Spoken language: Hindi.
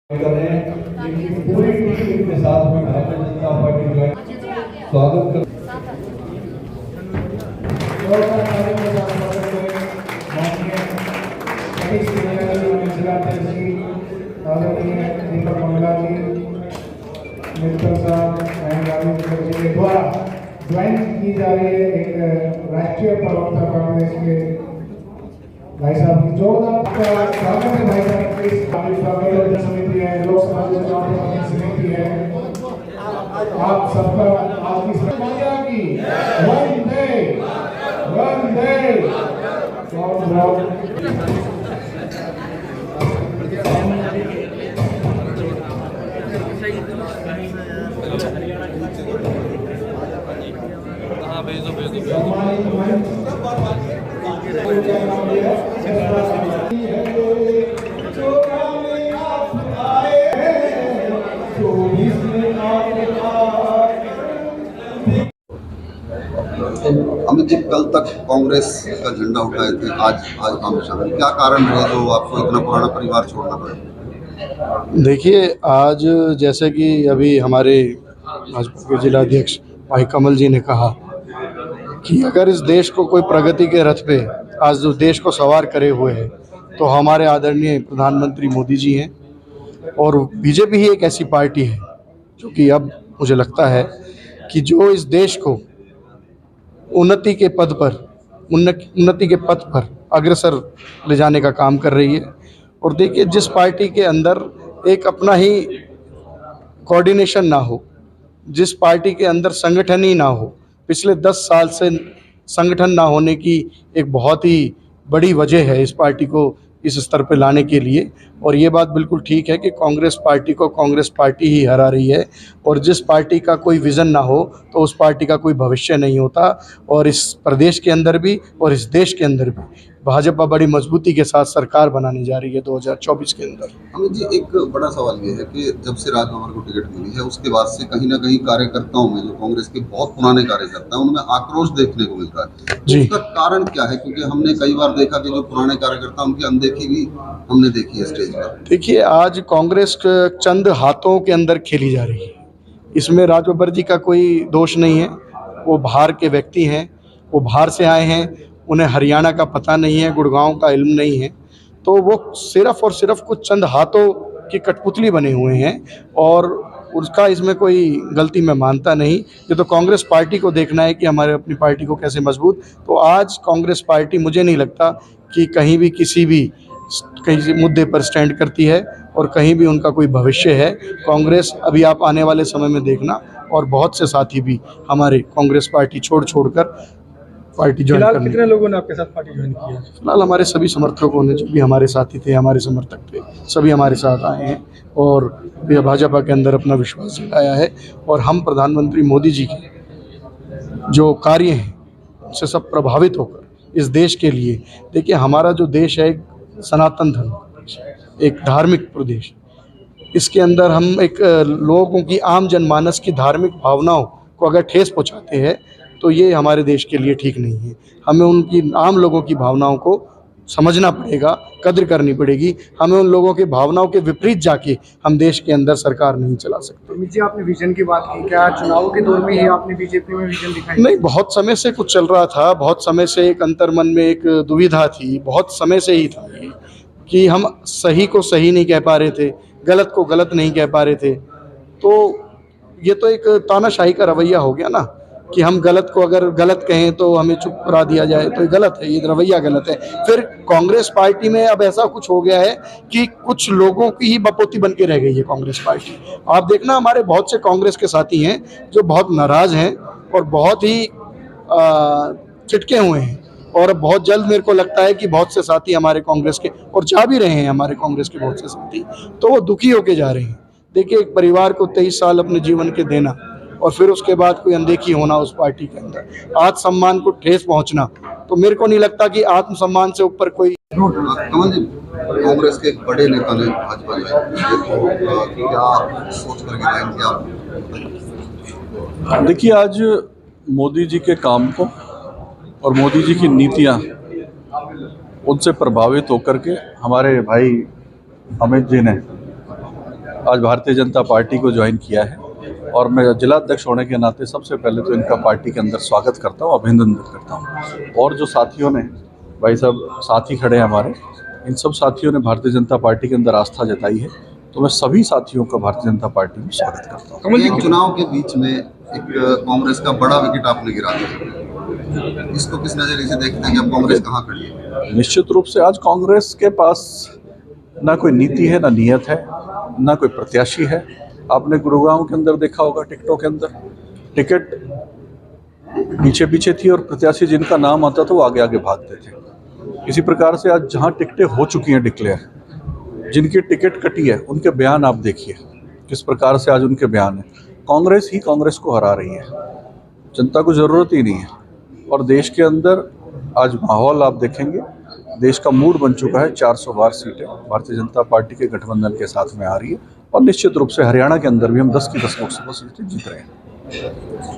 कर रहे हैं इनकी पूरी टीम के साथ में भारतीय जनता पार्टी का स्वागत कर द्वारा ज्वाइन की जा रही है एक राष्ट्रीय प्रवक्ता कांग्रेस के भाई साहब की जोरदार स्वागत है भाई साहब की स्वागत समिति है लोकसभा चुनाव समिति है आप सबका आपकी सरकार की वंदे अमित जी, कल तक कांग्रेस का झंडा उठाए थे, आज काम में शामिल, क्या कारण रहे जो आपको इतना पुराना परिवार छोड़ना पड़ा? देखिए, आज जैसे कि अभी हमारे भाजपा के जिलाध्यक्ष भाई कमल जी ने कहा कि अगर इस देश को कोई प्रगति के रथ पे आज जो देश को सवार करे हुए है तो हमारे आदरणीय प्रधानमंत्री मोदी जी हैं। और बीजेपी ही एक ऐसी पार्टी है जो कि अब मुझे लगता है कि जो इस देश को उन्नति के पद पर अग्रसर ले जाने का काम कर रही है। और देखिए, जिस पार्टी के अंदर एक अपना ही कोऑर्डिनेशन ना हो, जिस पार्टी के अंदर संगठन ही ना हो, पिछले 10 साल से संगठन ना होने की एक बहुत ही बड़ी वजह है इस पार्टी को इस स्तर पे लाने के लिए। और ये बात बिल्कुल ठीक है कि कांग्रेस पार्टी को कांग्रेस पार्टी ही हरा रही है। और जिस पार्टी का कोई विज़न ना हो तो उस पार्टी का कोई भविष्य नहीं होता। और इस प्रदेश के अंदर भी और इस देश के अंदर भी भाजपा बड़ी मजबूती के साथ सरकार बनाने जा रही है 2024 के अंदर। अमित जी, एक बड़ा सवाल ये है कि जब से राज बब्बर को टिकट मिली है उसके बाद से कहीं ना कहीं कार्यकर्ताओं में, जो कांग्रेस के बहुत पुराने कार्यकर्ता हैं, उनमें आक्रोश देखने को मिल रहा है। जी, उसका कारण क्या है? क्योंकि हमने कई बार देखा कि जो पुराने कार्यकर्ता, उनकी अनदेखी भी हमने देखी है स्टेज पर। देखिए, आज कांग्रेस चंद हाथों के अंदर खेली जा रही है। इसमें राज बब्बर जी का कोई दोष नहीं है। वो बाहर के व्यक्ति हैं, वो बाहर से आए हैं, उन्हें हरियाणा का पता नहीं है, गुड़गांव का इल्म नहीं है। तो वो सिर्फ और सिर्फ कुछ चंद हाथों की कठपुतली बने हुए हैं और उसका इसमें कोई गलती मैं मानता नहीं। ये तो कांग्रेस पार्टी को देखना है कि हमारे अपनी पार्टी को कैसे मजबूत। तो आज कांग्रेस पार्टी, मुझे नहीं लगता कि कहीं भी किसी मुद्दे पर स्टैंड करती है और कहीं भी उनका कोई भविष्य है। कांग्रेस अभी आप आने वाले समय में देखना, और बहुत से साथी भी हमारे कांग्रेस पार्टी छोड़ कर पार्टी ज्वाइन करने। कितने लोगों ने आपके साथ पार्टी ज्वाइन की है? फिलहाल हमारे सभी समर्थकों ने, जो भी हमारे साथी थे, हमारे समर्थक थे, सभी हमारे साथ आए हैं और भाजपा के अंदर अपना विश्वास जताया है। और हम प्रधानमंत्री मोदी जी के जो कार्य हैं उससे सब प्रभावित होकर इस देश के लिए, देखिए हमारा जो देश है एक सनातन धर्म, एक धार्मिक प्रदेश, इसके अंदर हम एक लोगों की, आम जनमानस की धार्मिक भावनाओं को अगर ठेस पहुंचाते हैं तो ये हमारे देश के लिए ठीक नहीं है। हमें उनकी, आम लोगों की भावनाओं को समझना पड़ेगा, कद्र करनी पड़ेगी। हमें उन लोगों की भावनाओं के विपरीत जाके हम देश के अंदर सरकार नहीं चला सकते। अमित जी, आपने विजन की बात की, क्या चुनाव के दौर में ही आपने बीजेपी में विजन दिखाई? नहीं, बहुत समय से कुछ चल रहा था, बहुत समय से एक अंतर्मन में एक दुविधा थी, बहुत समय से ही था ये कि हम सही को सही नहीं कह पा रहे थे, गलत को गलत नहीं कह पा रहे थे। तो ये तो एक तानाशाही का रवैया हो गया ना कि हम गलत को अगर गलत कहें तो हमें चुप करा दिया जाए, तो ये गलत है, ये रवैया गलत है। फिर कांग्रेस पार्टी में अब ऐसा कुछ हो गया है कि कुछ लोगों की ही बपोती बन के रह गई है कांग्रेस पार्टी। आप देखना, हमारे बहुत से कांग्रेस के साथी हैं जो बहुत नाराज़ हैं और बहुत ही चिटके हुए हैं। और बहुत जल्द मेरे को लगता है कि बहुत से साथी हमारे कांग्रेस के, और जा भी रहे हैं हमारे कांग्रेस के बहुत से साथी, तो वो दुखी होके जा रहे हैं। देखिए, एक परिवार को 23 साल अपने जीवन के देना और फिर उसके बाद कोई अनदेखी होना उस पार्टी के अंदर, आत्मसम्मान को ठेस पहुंचना, तो मेरे को नहीं लगता कि आत्मसम्मान से ऊपर कोई। कमल जी, कांग्रेस के एक बड़े नेता ने भाजपा ज्वाइन किया, क्या सोच करके ज्वाइन किया? देखिए, आज मोदी जी के काम को और मोदी जी की नीतियां, उनसे प्रभावित होकर के हमारे भाई अमित जी ने आज भारतीय जनता पार्टी को ज्वाइन किया है और मैं जिला अध्यक्ष होने के नाते सबसे पहले तो इनका पार्टी के अंदर स्वागत करता हूँ, अभिनंदन करता हूँ। और जो साथियों ने, भाई साहब साथी खड़े हैं हमारे, इन सब साथियों ने भारतीय जनता पार्टी के अंदर आस्था जताई है, तो मैं सभी साथियों का भारतीय जनता पार्टी में स्वागत करता हूँ। एक चुनाव के बीच में एक कांग्रेस का बड़ा विकेट आपने गिरा दिया, इसको किस नजरिए से देखते हैं कि अब कांग्रेस कहाँ खड़ी है? निश्चित रूप से आज कांग्रेस के पास ना कोई नीति है, ना नियत है, ना कोई प्रत्याशी है। आपने गुरुग्राम के अंदर देखा होगा, टिकटों के अंदर टिकट पीछे पीछे थी और प्रत्याशी जिनका नाम आता था वो आगे आगे भागते थे। इसी प्रकार से आज जहाँ टिकटें हो चुकी हैं डिक्लेयर, जिनकी टिकट कटी है उनके बयान आप देखिए किस प्रकार से आज उनके बयान हैं। कांग्रेस ही कांग्रेस को हरा रही है, जनता को ज़रूरत ही नहीं है। और देश के अंदर आज माहौल आप देखेंगे, देश का मूड बन चुका है। 400 बार सीटें भारतीय जनता पार्टी के गठबंधन के साथ में आ रही है और निश्चित रूप से हरियाणा के अंदर भी हम 10 की 10 लोकसभा सीटें जीत रहे हैं।